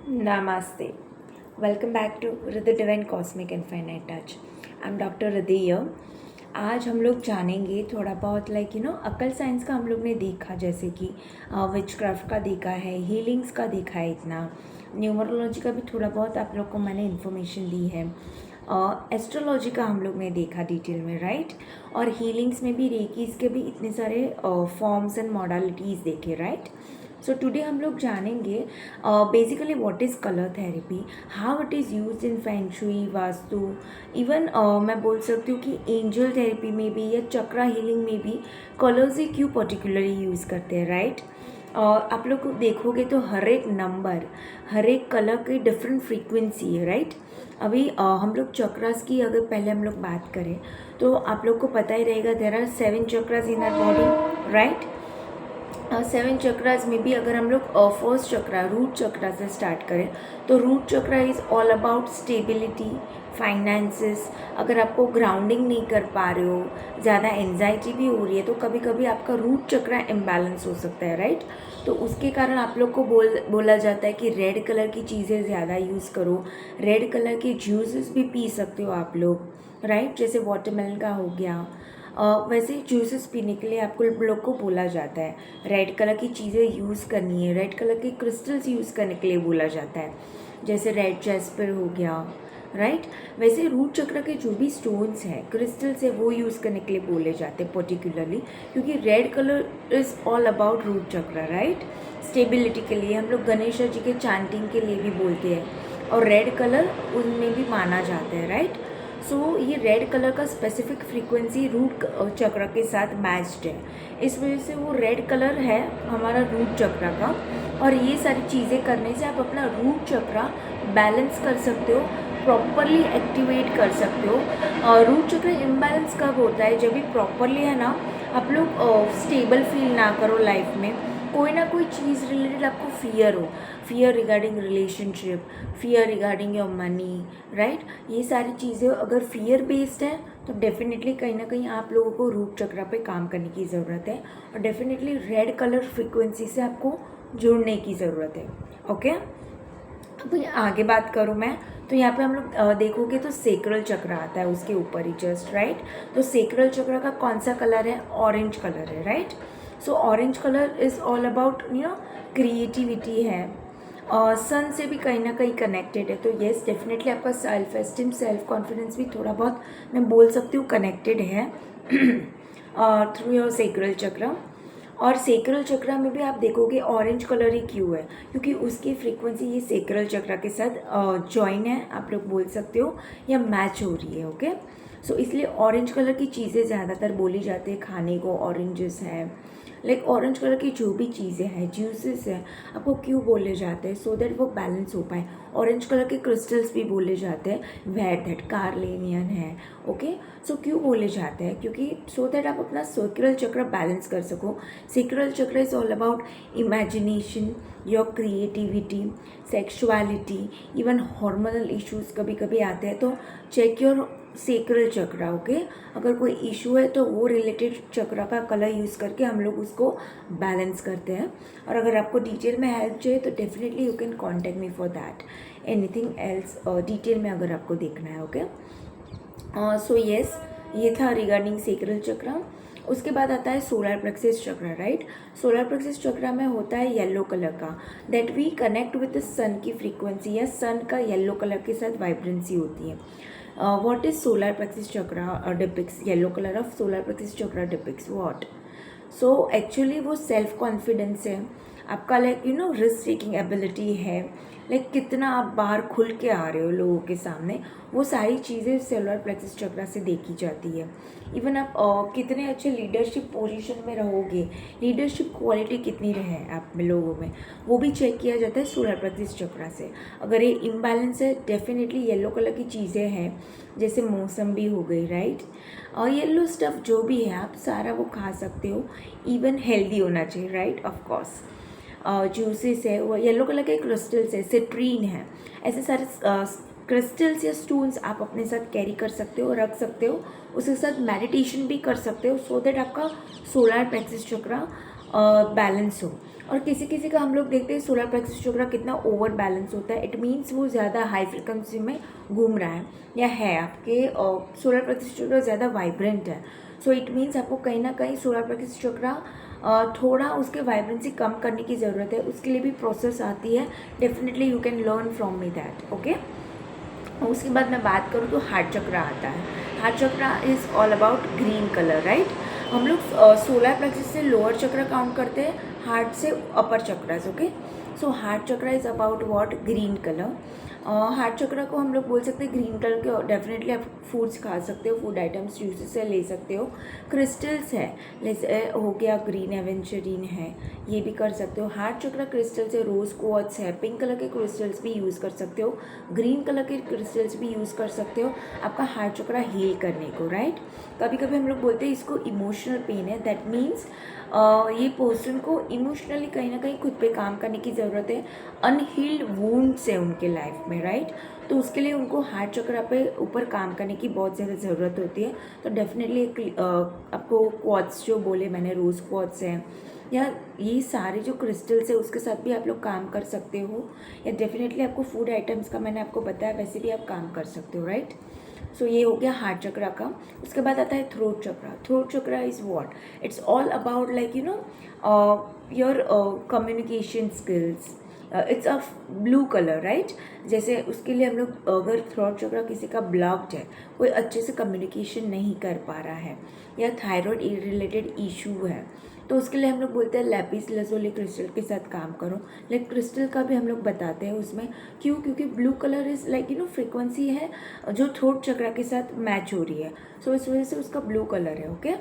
Namaste. Welcome back to Hriday Divine Cosmic Infinite Touch. I'm Dr. Hriday here. आज हम लोग जानेंगे थोड़ा बहुत अकल साइंस का हम लोग ने देखा, जैसे कि विचक्राफ्ट का देखा है, हीलिंग्स का देखा है, इतना न्यूमरोलॉजी का भी थोड़ा बहुत आप लोग को मैंने इन्फॉर्मेशन दी है, एस्ट्रोलॉजी का हम लोग ने देखा डिटेल में, राइट। और हीलिंग्स में भी रेकीज़ के भी इतने सारे फॉर्म्स एंड मॉडलिटीज़ देखे, राइट। सो टुडे हम लोग जानेंगे basically what is colour therapy, how it is used in feng Shuey, vastu, even मैं बोल सकती हूँ कि एंजल थेरेपी में भी या चक्रा हीलिंग में भी कलर्स ही क्यों पर्टिकुलरली यूज़ करते हैं, राइट। आप लोग को देखोगे तो हर एक नंबर, हर एक कलर की डिफरेंट फ्रीक्वेंसी है, राइट। अभी हम लोग चक्रास की अगर पहले हम लोग बात करें तो आप लोग को पता ही रहेगा, there are 7 chakras in our body, right. 7 chakras में भी अगर हम लोग फर्स्ट चक्रा रूट चक्रा से स्टार्ट करें तो root chakra is all about stability, finances. अगर आपको ग्राउंडिंग नहीं कर पा रहे हो, ज़्यादा एंजाइटी भी हो रही है, तो कभी कभी आपका रूट चक्रा इम्बैलेंस हो सकता है, राइट। तो उसके कारण आप लोग को बोला जाता है कि रेड कलर की चीज़ें ज़्यादा यूज़ करो, रेड कलर के जूसेस भी पी सकते हो आप लोग, राइट। जैसे वाटरमेलन का हो गया, वैसे ही जूसेस पीने के लिए आपको लोग को बोला जाता है, रेड कलर की चीज़ें यूज़ करनी है, रेड कलर के क्रिस्टल्स यूज़ करने के लिए बोला जाता है, जैसे रेड जैस्पर हो गया, राइट। वैसे रूट चक्र के जो भी स्टोन्स हैं, क्रिस्टल्स है, वो यूज़ करने के लिए बोले जाते हैं पर्टिकुलरली, क्योंकि red colour is all about root chakra, right. Stability के लिए हम लोग गणेश जी के चैंटिंग के लिए भी बोलते हैं, और रेड कलर उनमें भी माना जाता है, राइट। सो ये रेड कलर का स्पेसिफिक फ्रीक्वेंसी रूट चक्र के साथ मैच्ड है, इस वजह से वो रेड कलर है हमारा रूट चक्र का। और ये सारी चीज़ें करने से आप अपना रूट चक्र बैलेंस कर सकते हो, प्रॉपरली एक्टिवेट कर सकते हो। रूट चक्र इम्बैलेंस कब होता है, जब भी प्रॉपरली है ना आप लोग स्टेबल फील ना करो लाइफ में, कोई ना कोई चीज़ रिलेटेड आपको फियर हो, fear regarding relationship, fear regarding your money, right. ये सारी चीज़ें अगर फियर बेस्ड है तो डेफिनेटली कहीं ना कहीं आप लोगों को रूट चक्र पे काम करने की ज़रूरत है, और डेफिनेटली रेड कलर फ्रीक्वेंसी से आपको जुड़ने की ज़रूरत है, ओके। अब आगे बात करूँ मैं तो यहाँ पे हम लोग देखोगे तो सेक्रल चक्र आता है उसके ऊपर ही जस्ट, राइट। तो सेक्रल चक्र का कौन सा कलर है, ऑरेंज कलर है, right. So orange colour is all about creativity है, और सन से भी कहीं ना कहीं कनेक्टेड है। तो येस, डेफिनेटली आपका सेल्फ एस्टीम, सेल्फ कॉन्फिडेंस भी थोड़ा बहुत मैं बोल सकती हूँ कनेक्टेड है थ्रू योर सेक्रल चक्र। और सेक्रल चक्र में भी आप देखोगे ऑरेंज कलर ही क्यों है, क्योंकि उसकी फ्रीक्वेंसी ये सेक्रल चक्र के साथ जॉइन है, आप लोग बोल सकते हो, या मैच हो रही है, ओके। सो इसलिए ऑरेंज कलर की चीज़ें ज़्यादातर बोली जाती है खाने को, ऑरेंजेस है, लाइक ऑरेंज कलर की जो भी चीज़ें हैं, जूसेस हैं, आपको क्यों बोले जाते हैं, सो दैट वो बैलेंस हो पाए। ऑरेंज कलर के क्रिस्टल्स भी बोले जाते हैं, वेयर दैट कार्लेनियन है, ओके। सो क्यों बोले जाते हैं, क्योंकि सो दैट आप अपना सर्कुलर चक्र बैलेंस कर सको। सेक्रल चक्र is all about imagination, your creativity, sexuality, even hormonal issues कभी कभी आते हैं, तो चेक योर सेक्रल चक्र, ओके। अगर कोई इशू है तो वो रिलेटेड चक्र का कलर यूज़ करके हम लोग उसको बैलेंस करते हैं। और अगर आपको डिटेल में हेल्प चाहिए तो definitely you can contact me for that, anything else detail में अगर आपको देखना है, ओके। सो येस, ये था रिगार्डिंग सेक्रल चक्र। उसके बाद आता है solar plexus chakra, right. Solar plexus chakra में होता है येलो कलर का, that we connect with the sun की फ्रीक्वेंसी, या सन का येलो कलर के साथ वाइब्रेंसी होती है। What is solar plexus chakra depicts? Yellow color of solar plexus chakra depicts what? So actually वो सेल्फ कॉन्फिडेंस है आपका, लाइक रिस्क टेकिंग एबिलिटी है, लाइक कितना आप बाहर खुल के आ रहे हो लोगों के सामने, वो सारी चीज़ें सोलर प्लेक्सस चक्र से देखी जाती है। इवन आप कितने अच्छे लीडरशिप पोजीशन में रहोगे, लीडरशिप क्वालिटी कितनी रहे आप में लोगों में, वो भी चेक किया जाता है सोलर प्लेक्सस चक्र से। अगर ये इम्बैलेंस है, डेफिनेटली येलो कलर की चीज़ें हैं, जैसे मौसम्बी हो गई, राइट। और येलो स्टफ़ जो भी है आप सारा वो खा सकते हो, इवन हेल्दी होना चाहिए, राइट, ऑफ कोर्स। जूसेस है, वो येलो कलर के क्रिस्टल्स है, सिट्रीन है, ऐसे सारे क्रिस्टल्स या स्टोन्स आप अपने साथ कैरी कर सकते हो, रख सकते हो, उसके साथ मेडिटेशन भी कर सकते हो, सो दैट आपका सोलर प्लेक्सस चक्र बैलेंस हो। और किसी किसी का हम लोग देखते हैं सोलर प्लेक्सस चक्र कितना ओवर बैलेंस होता है, इट मीन्स वो ज़्यादा हाई फ्रिक्वेंसी में घूम रहा है या है आपके सोलर प्लेक्सस चक्र ज़्यादा वाइब्रेंट है। सो इट मीन्स आपको कहीं ना कहीं सोलर प्लेक्सस चक्र थोड़ा उसके वाइब्रेंसी कम करने की ज़रूरत है, उसके लिए भी प्रोसेस आती है। Definitely you can learn from me that, okay. उसके बाद मैं बात करूँ तो हार्ट चक्र आता है। हार्ट चक्र is all about green colour, right. हम लोग सोलर प्लेक्सस से लोअर चक्र काउंट करते हैं, हार्ट से अपर चक्रास, ओके। सो हार्ट चक्र is about what, green colour. Heart चक्र को हम लोग बोल सकते हैं ग्रीन कलर के। डेफिनेटली आप फूड्स खा सकते हो, फूड आइटम्स जूसेस से ले सकते हो। क्रिस्टल्स है, जैसे हो गया ग्रीन एवेंचरीन है, ये भी कर सकते हो। हार्ट चक्र क्रिस्टल्स है, रोज क्वार्ट्ज है, पिंक कलर के क्रिस्टल्स भी यूज़ कर सकते हो, ग्रीन कलर के क्रिस्टल्स भी यूज़ कर सकते हो आपका हार्ट चक्र हील करने को, राइट। कभी कभी हम लोग बोलते हैं इसको इमोशनल पेन है, दैट मीन्स ये पर्सन को इमोशनली कहीं ना कहीं खुद पे काम करने की ज़रूरत है, अनहील्ड वुंड्स है उनके लाइफ में, राइट। तो उसके लिए उनको हार्ट चक्र पे ऊपर काम करने की बहुत ज़्यादा ज़रूरत होती है। तो डेफिनेटली आपको क्वार्ट्ज जो बोले मैंने, रोज़ क्वार्ट्ज हैं या ये सारे जो क्रिस्टल्स है उसके साथ भी आप लोग काम कर सकते हो, या डेफिनेटली आपको फूड आइटम्स का मैंने आपको बताया वैसे भी आप काम कर सकते हो, राइट। सो ये हो गया हार्ट चक्र का। उसके बाद आता है थ्रोट चक्र। थ्रोट चक्र is what, it's all about like you know your communication skills. It's a blue colour, right. जैसे उसके लिए हम लोग अगर थ्रोट चक्र किसी का ब्लॉक्ड है, कोई अच्छे से कम्युनिकेशन नहीं कर पा रहा है या थायराइड रिलेटेड इशू है, तो उसके लिए हम लोग बोलते हैं लैपिस लैजुली क्रिस्टल के साथ काम करो। लाइक क्रिस्टल का भी हम लोग बताते हैं उसमें, क्यों, क्योंकि blue colour is like you no frequency है जो थ्रोट चक्र के साथ मैच हो रही है। सो इस वजह से उसका ब्लू कलर है, ओके।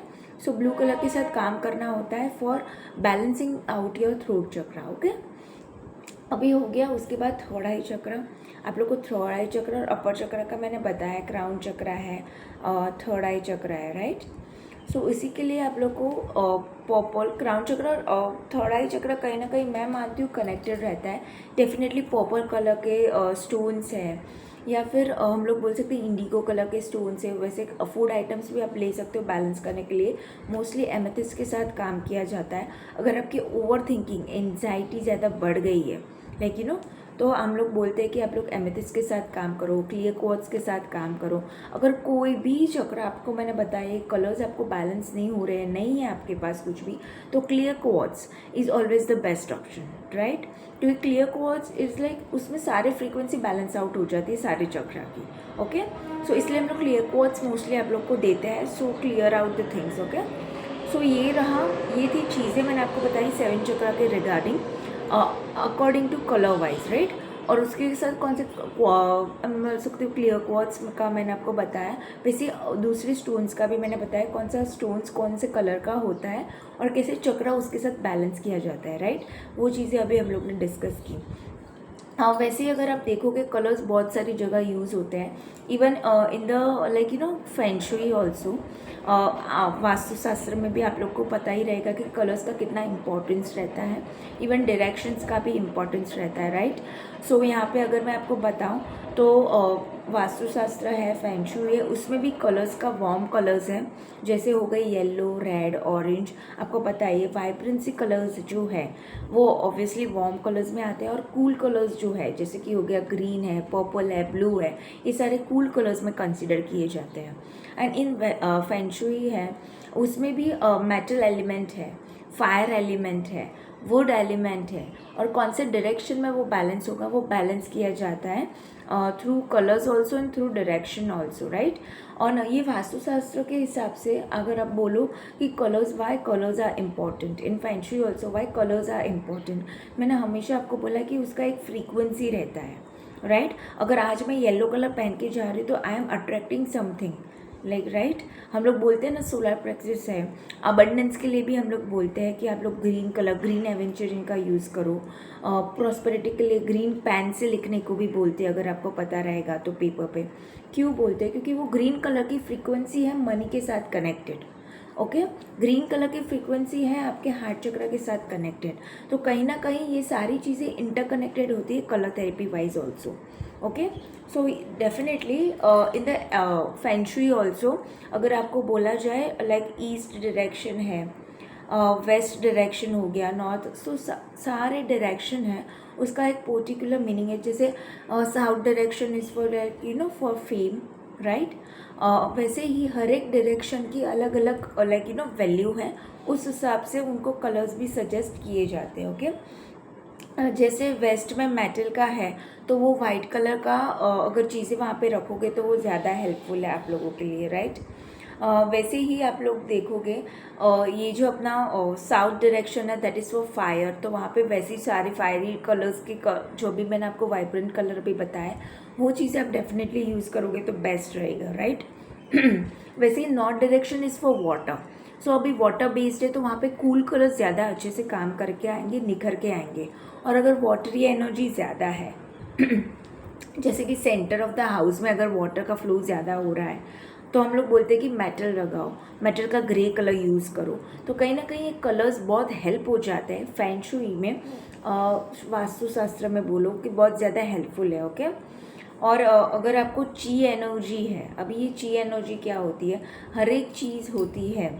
सो ब्लू कलर के साथ काम करना होता है for balancing out your throat चक्र, ओके। अभी हो गया। उसके बाद थर्ड आई चक्र। आप लोग को थर्ड आई चक्र और अपर चक्र का मैंने बताया, क्राउन चक्र है, थर्ड आई चक्र है, राइट। सो इसी के लिए आप लोग को पर्पल, क्राउन चक्र और थर्ड आई चक्र कहीं ना कहीं मैं मानती हूँ कनेक्टेड रहता है। डेफिनेटली पर्पल कलर के स्टोन्स हैं, या फिर हम लोग बोल सकते हैं इंडिगो कलर के स्टोन्स है। वैसे फूड आइटम्स भी आप ले सकते हो बैलेंस करने के लिए। मोस्टली एमेथिस्ट के साथ काम किया जाता है। अगर आपकी ओवर थिंकिंग, एंजाइटी ज़्यादा बढ़ गई है, लाइक यू नो, तो हम लोग बोलते हैं कि आप लोग एमेथिस्ट के साथ काम करो, क्लियर क्वार्ट्ज के साथ काम करो। अगर कोई भी चक्र आपको मैंने बताया कलर्स आपको बैलेंस नहीं हो रहे हैं, नहीं है आपके पास कुछ भी, तो clear quartz is always the best option, right. क्योंकि क्लियर क्वार्ट्ज इज़ लाइक उसमें सारे फ्रीक्वेंसी बैलेंस आउट हो जाती है सारे चक्र की, ओके। सो इसलिए हम लोग क्लियर क्वार्ट्ज मोस्टली आप लोग को देते हैं, so clear out the things, okay. So ये रहा, ये थी चीज़ें मैंने आपको बताई 7 चक्र के regarding according to colour wise, right. और उसके साथ कौन से मिल सकते हो, क्लियर क्वार्ट्ज का मैंने आपको बताया। वैसे दूसरे स्टोन्स का भी मैंने बताया कौन सा स्टोन्स कौन से कलर का होता है और कैसे चक्र उसके साथ बैलेंस किया जाता है, राइट। वो चीज़ें अभी हम लोग ने डिस्कस की। हाँ, वैसे ही अगर आप देखोगे कलर्स बहुत सारी जगह यूज़ होते हैं, even in the like you know feng shui also. Vastushastra में भी आप लोग को पता ही रहेगा कि कलर्स का कितना इम्पोर्टेंस रहता है, इवन डायरेक्शंस का भी इम्पोर्टेंस रहता है, राइट। सो यहाँ पे अगर मैं आपको बताऊँ तो वास्तुशास्त्र है, फेंग शुई है, उसमें भी कलर्स का वार्म कलर्स हैं, जैसे हो गई येलो, रेड, ऑरेंज। आपको पता है ये वाइब्रेंसी कलर्स जो है वो ऑब्वियसली वार्म कलर्स में आते हैं, और कूल कलर्स जो है जैसे कि हो गया ग्रीन है, पर्पल है, ब्लू है, ये सारे कूल कलर्स में कंसिडर किए जाते हैं। एंड इन फेंग शुई है, उसमें भी मेटल एलिमेंट है, फायर एलिमेंट है, वुड एलिमेंट है, और कौन से डायरेक्शन में वो बैलेंस होगा वो बैलेंस किया जाता है through colours also and through direction also, right. और ये वास्तुशास्त्र के हिसाब से अगर आप बोलो कि colours, why colours are important in feng shui also, why colours are important, मैंने हमेशा आपको बोला कि उसका एक फ्रीक्वेंसी रहता है, राइट। अगर आज मैं येलो कलर पहन के जा रही हूँ तो I am attracting something, like right. हम लोग बोलते हैं ना सोलर प्लेक्सस है, अबंडेंस के लिए भी हम लोग बोलते हैं कि आप लोग ग्रीन कलर, ग्रीन एवेंचरिन का यूज़ करो। प्रॉस्पेरिटी के लिए ग्रीन पेन से लिखने को भी बोलते हैं, अगर आपको पता रहेगा तो पेपर पे। क्यों बोलते हैं? क्योंकि वो ग्रीन कलर की फ्रीक्वेंसी है मनी के साथ कनेक्टेड, ओके। ग्रीन कलर की फ्रीक्वेंसी है आपके हार्ट चक्र के साथ कनेक्टेड। तो कहीं ना कहीं ये सारी चीज़ें इंटरकनेक्टेड होती है colour therapy wise also, okay. So definitely in the Feng shui also, अगर आपको बोला जाए लाइक ईस्ट डायरेक्शन है, वेस्ट डायरेक्शन हो गया, नॉर्थ, सो सारे डायरेक्शन है उसका एक पर्टिकुलर मीनिंग है। जैसे south direction is for for fame, right. वैसे ही हर एक डायरेक्शन की अलग अलग वैल्यू है, उस हिसाब से उनको कलर्स भी सजेस्ट किए जाते हैं। ओके, जैसे वेस्ट में मेटल का है तो वो वाइट कलर का अगर चीज़ें वहाँ पे रखोगे तो वो ज़्यादा हेल्पफुल है आप लोगों के लिए, राइट। वैसे ही आप लोग देखोगे ये जो अपना साउथ डायरेक्शन है दैट इज़ फॉर फायर, तो वहाँ पे वैसे ही सारे फायरी कलर्स के जो भी मैंने आपको वाइब्रेंट कलर भी बताया वो चीज़ें आप डेफिनेटली यूज़ करोगे तो बेस्ट रहेगा, राइट। वैसे ही north direction is for water, so अभी वाटर बेस्ड है तो वहाँ पे कूल कलर्स ज़्यादा अच्छे से काम करके आएंगे, निखर के आएंगे। और अगर वाटरी एनर्जी ज़्यादा है जैसे कि सेंटर ऑफ द हाउस में अगर वाटर का फ्लो ज़्यादा हो रहा है तो हम लोग बोलते हैं कि मेटल लगाओ, मेटल का ग्रे कलर यूज़ करो। तो कहीं ना कहीं ये कलर्स बहुत हेल्प हो जाते हैं फेंग शुई में, वास्तुशास्त्र में बोलो कि बहुत ज़्यादा हेल्पफुल है। ओके, और अगर आपको ची एनर्जी है, अभी ये ची एनर्जी क्या होती है, हर एक चीज़ होती है,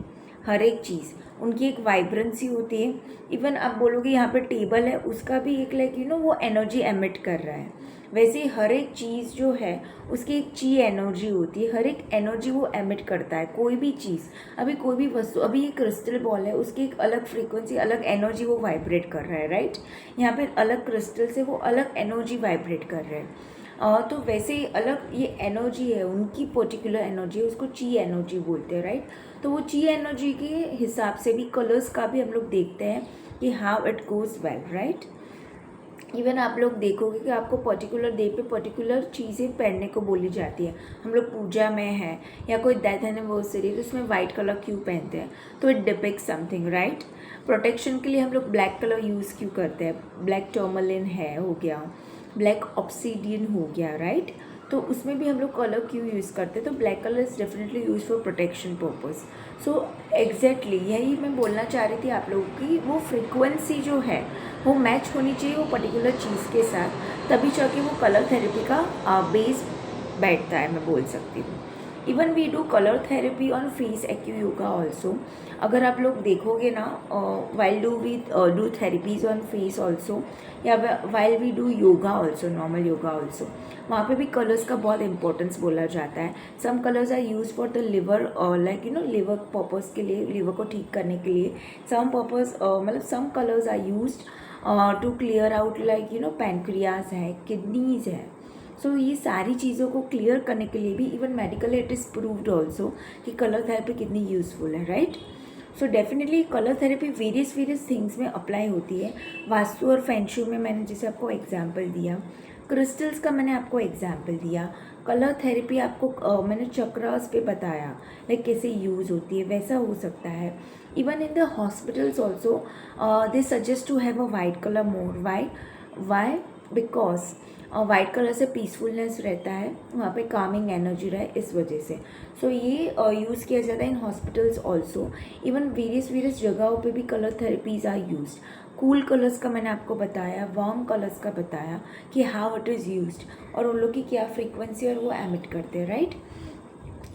हर एक चीज़ उनकी एक वाइब्रेंसी होती है। इवन आप बोलोगे यहाँ पे टेबल है उसका भी एक वो एनर्जी एमिट कर रहा है। वैसे ही हर एक चीज़ जो है उसकी एक ची एनर्जी होती है, हर एक एनर्जी वो एमिट करता है। कोई भी चीज़, अभी कोई भी वस्तु, अभी ये क्रिस्टल बॉल है उसकी एक अलग फ्रीक्वेंसी, अलग एनर्जी वो वाइब्रेट कर रहा है, राइट। यहाँ पे अलग क्रिस्टल से वो अलग एनर्जी वाइब्रेट कर रहे हैं। तो वैसे ही अलग ये एनर्जी है, उनकी पर्टिकुलर एनर्जी है, उसको ची एनर्जी बोलते हैं, राइट। तो वो ची एनर्जी के हिसाब से भी कलर्स का भी हम लोग देखते हैं कि how it goes well, right. Even आप लोग देखोगे कि आपको पर्टिकुलर डे पे पर्टिकुलर चीज़ें पहनने को बोली जाती है। हम लोग पूजा में है या कोई डेथ एनिवर्सरी तो उसमें वाइट कलर क्यों पहनते हैं, तो it depict something, right. Protection के लिए हम लोग ब्लैक कलर यूज़ क्यों करते हैं, ब्लैक टर्मलिन है हो गया, ब्लैक ऑब्सीडियन हो गया, राइट। तो उसमें भी हम लोग कलर क्यों यूज़ करते हैं, तो black colour is definitely use for protection purpose. So exactly यही मैं बोलना चाह रही थी आप लोगों की, वो फ्रीक्वेंसी जो है वो मैच होनी चाहिए वो पर्टिकुलर चीज़ के साथ, तभी जाके वो कलर थेरेपी का बेस बैठता है, मैं बोल सकती हूँ। Even we do colour therapy on face acu yoga also. अगर आप लोग देखोगे ना, while do we do therapies on face also, या while we do yoga also, normal yoga also, वहाँ पे भी कलर्स का बहुत इंपॉर्टेंस बोला जाता है। Some colours are use for the liver, liver purpose के लिए, लिवर को ठीक करने के लिए। सम पर्पज़ मतलब some colours are use to clear out pancreas है, किडनीज है। सो ये सारी चीज़ों को क्लियर करने के लिए भी even medically it is proved also कि कलर थेरेपी कितनी यूज़फुल है, right. So definitely colour therapy various things में अप्लाई होती है। वास्तु और फेंग शुई में मैंने जैसे आपको एग्जांपल दिया, क्रिस्टल्स का मैंने आपको एग्जांपल दिया, कलर थेरेपी आपको मैंने चक्रास पे बताया लाइक कैसे यूज़ होती है, वैसा हो सकता है। Even in the hospitals also they suggest to have a white colour more. Why because white colour से पीसफुलनेस रहता है, वहाँ पे कामिंग एनर्जी रहे, इस वजह से। सो ये यूज़ किया जाता है in hospitals also. Even various जगहों पे भी colour therapies are used. Cool colours का मैंने आपको बताया, वार्म कलर्स का बताया कि हाउ इट इज़ यूज्ड और उन लोग की क्या फ्रीक्वेंसी और वो एमिट करते हैं, राइट।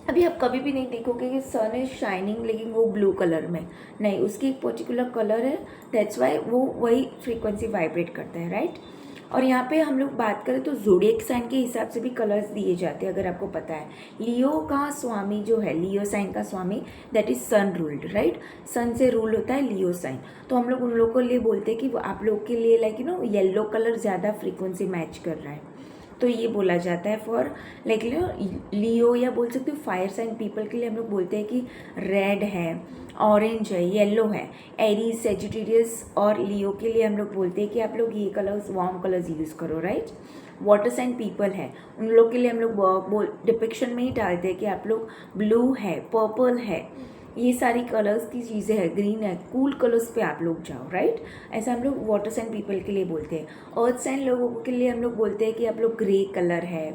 अभी आप कभी भी नहीं देखोगे कि सन इज शाइनिंग लेकिन वो ब्लू कलर में नहीं, उसकी एक पर्टिकुलर कलर है, दैट्स वाई वो वही फ्रीक्वेंसी वाइब्रेट करता है, राइट। और यहाँ पे हम लोग बात करें तो ज़ोडिएक साइन के हिसाब से भी कलर्स दिए जाते हैं, अगर आपको पता है। लियो का स्वामी जो है, लियो साइन का स्वामी that is sun ruled, right. Sun से रूल होता है लियो साइन, तो हम लोग उन लोगों के लिए बोलते हैं कि आप लोग के लिए येलो कलर ज़्यादा फ्रीक्वेंसी मैच कर रहा है, तो ये बोला जाता है फॉर लियो, या बोल सकते हो फायर साइन पीपल के लिए हम लोग बोलते हैं कि रेड है, ऑरेंज है, येलो है। एरीज, सेजिटेरियस और लियो के लिए हम लोग बोलते हैं कि आप लोग ये कलर्स, वार्म कलर्स यूज़ करो, राइट। वाटर साइन पीपल है, उन लोग के लिए हम लोग डिपिक्शन में ही डालते हैं कि आप लोग ब्लू है, पर्पल है, ये सारी कलर्स की चीज़ें हैं, ग्रीन है, कूल कलर्स पे आप लोग जाओ, राइट। ऐसा हम लोग वाटर साइन पीपल के लिए बोलते हैं। अर्थ साइन लोगों के लिए हम लोग बोलते हैं कि आप लोग ग्रे कलर है,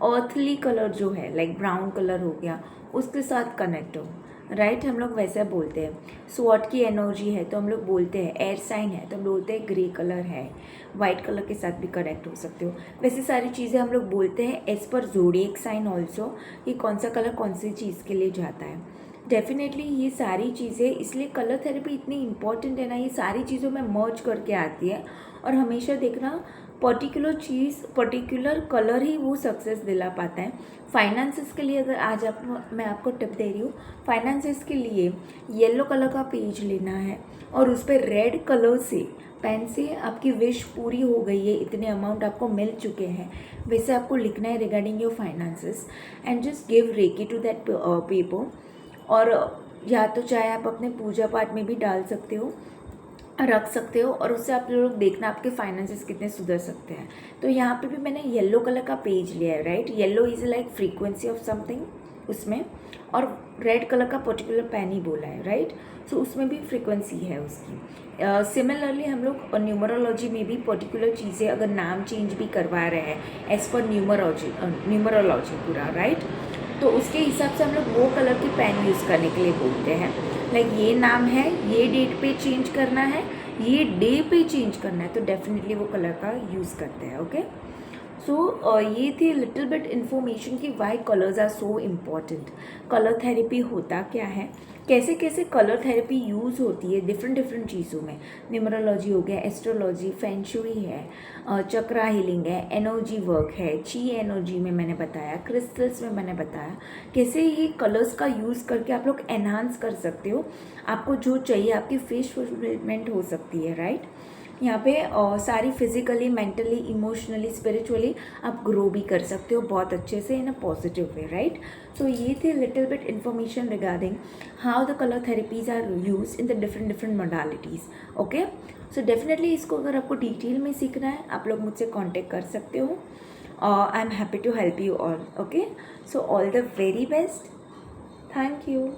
अर्थली कलर जो है लाइक ब्राउन कलर हो गया, उसके साथ कनेक्ट हो, राइट। हम लोग वैसा बोलते हैं। स्वॉट की एनर्जी है तो हम लोग बोलते हैं, एयर साइन है तो हम बोलते हैं ग्रे कलर है, वाइट कलर के साथ भी कनेक्ट हो सकते हो। वैसे सारी चीज़ें हम लोग बोलते हैं as per zodiac sign also, कि कौन सा कलर कौन सी चीज़ के लिए जाता है। डेफिनेटली ये सारी चीज़ें, इसलिए कलर थेरेपी इतनी इम्पॉर्टेंट है ना, ये सारी चीज़ों में मर्ज करके आती है। और हमेशा देखना, पर्टिकुलर चीज़, पर्टिकुलर कलर ही वो सक्सेस दिला पाता है। फाइनेंसेस के लिए अगर आज मैं आपको टिप दे रही हूँ, फाइनेंसेस के लिए येलो कलर का पेज लेना है और उस पर रेड कलर से पेन से आपकी विश पूरी हो गई है, इतने अमाउंट आपको मिल चुके हैं, वैसे आपको लिखना है regarding your finances and just give reiki to that paper. और या तो चाहे आप अपने पूजा पाठ में भी डाल सकते हो, रख सकते हो, और उससे आप लोग देखना आपके फाइनेंसेस कितने सुधर सकते हैं। तो यहाँ पे भी मैंने येलो कलर का पेज लिया है, right. Yellow is like frequency of something उसमें, और रेड कलर का पर्टिकुलर पेन ही बोला है, राइट। सो उसमें भी फ्रीक्वेंसी है उसकी। सिमिलरली हम लोग न्यूमरोलॉजी में भी पर्टिकुलर चीज़ें अगर नाम चेंज भी करवा रहे हैं एज पर न्यूमरोलॉजी पूरा, राइट, तो उसके हिसाब से हम लोग वो कलर की पेन यूज़ करने के लिए बोलते हैं। लाइक ये नाम है, ये डेट पे चेंज करना है, ये डे पे चेंज करना है, तो डेफिनेटली वो कलर का यूज़ करते हैं। ओके, सो ये थी लिटिल बिट इन्फॉर्मेशन कि why colours are so important. Colour therapy होता क्या है, कैसे कैसे कलर थेरेपी यूज़ होती है डिफरेंट चीज़ों में। न्यूमरोलॉजी हो गया, एस्ट्रोलॉजी, फेंशुई है, चक्रा हीलिंग है, एनर्जी वर्क है, ची एनर्जी में मैंने बताया, क्रिस्टल्स में मैंने बताया कैसे ये कलर्स का यूज़ करके आप लोग एनहांस कर सकते हो, आपको जो चाहिए आपकी फेस फुलफिलमेंट हो सकती है, राइट। यहाँ पे सारी फिजिकली, मेंटली, इमोशनली, स्पिरिचुअली आप ग्रो भी कर सकते हो बहुत अच्छे से इन a positive way, right. So ये थे little bit information regarding how the colour therapies are use in the different modalities. Okay, so definitely इसको अगर आपको डिटेल में सीखना है आप लोग मुझसे कॉन्टेक्ट कर सकते हो। I am happy to help you all. Okay, so all the very best, thank you.